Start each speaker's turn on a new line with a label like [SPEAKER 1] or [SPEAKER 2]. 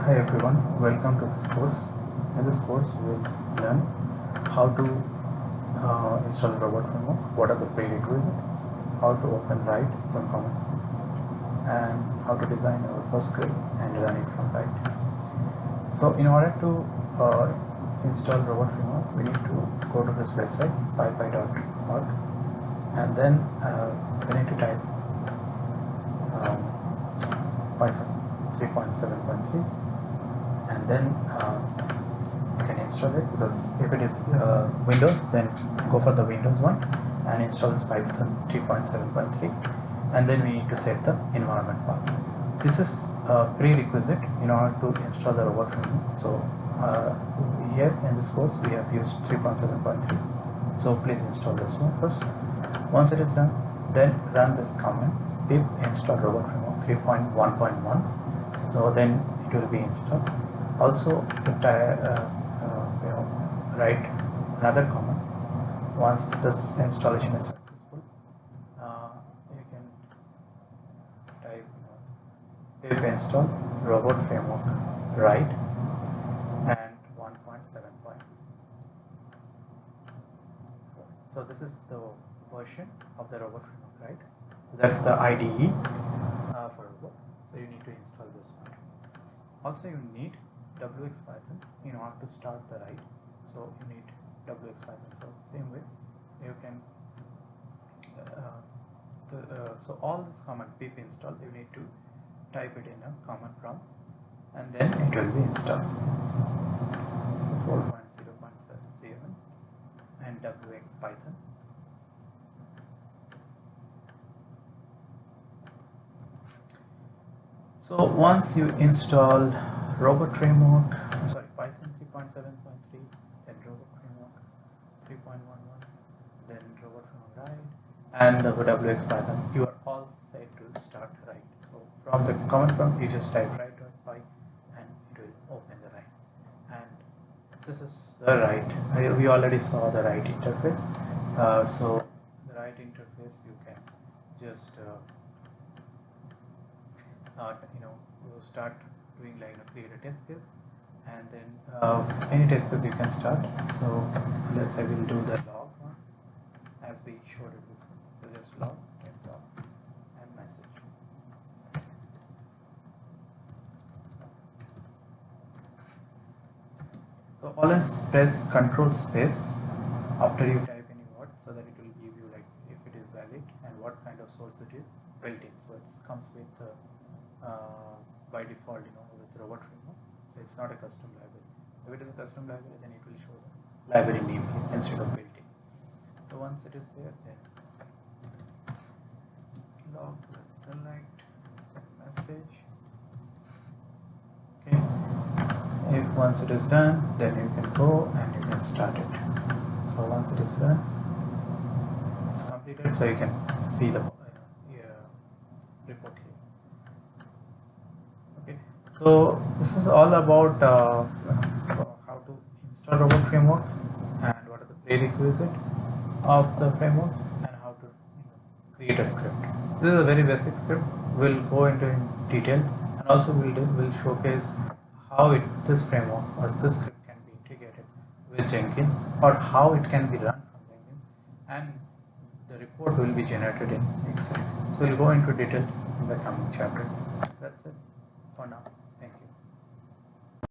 [SPEAKER 1] Hi everyone, welcome to this course. In this course, we will learn how to install robot framework, what are the prerequisites, how to open write from command, and how to design our first script and run it from write. So in order to install robot framework, we need to go to this website pypy.org, and then we need to type Python 3.7.3, and then you can install it, because if it is Windows, then go for the Windows one and install this Python 3.7.3, and then we need to set the environment path. This is a prerequisite in order to install the robot framework. So here in this course we have used 3.7.3, so please install this one first. Once it is done, then run this command pip install robot framework 3.1.1, so then it will be installed. Also write another command. Once this installation is successful, you can type pip install robot framework write and 1.7. So this is the version of the robot framework, right? So that's the IDE for robot. So you need to install this one. Also you need WX Python in order to start the write. So you need WX Python. So same way you can so all this command pip install, you need to type it in a command prompt, and then it will be installed. So 4.0.7 and WX Python. So once you install robot framework, Python 3.7.3, then robot framework 3.11, then robot framework write, and the WX Python, you are all set to start write. So from the command prompt, you just type write.py and it will open the write. And this is the write. We already saw the write interface. So the write interface, you can just you start doing like create a test case, and then any test case you can start. So let's say we'll do the log one as we showed it before. So just log, type log and message. So always press Control space after you type any word, so that it will give you like if it is valid and what kind of source it is built in. So it comes with by default, with robot framework. So it's not a custom library. If it is a custom library, then it will show the library name here instead of built-in. So once it is there, then log, let's select message. Okay. If once it is done, then you can go and you can start it. So once it is done, it's completed. So you can see the report here. Okay, so this is all about how to install robot framework and what are the prerequisites of the framework and how to create a script. This is a very basic script. We'll go into in detail, and also we'll showcase how this framework or this script can be integrated with Jenkins, or how it can be run from Jenkins, and the report will be generated in Excel. So we'll go into detail in the coming chapter. That's it for now.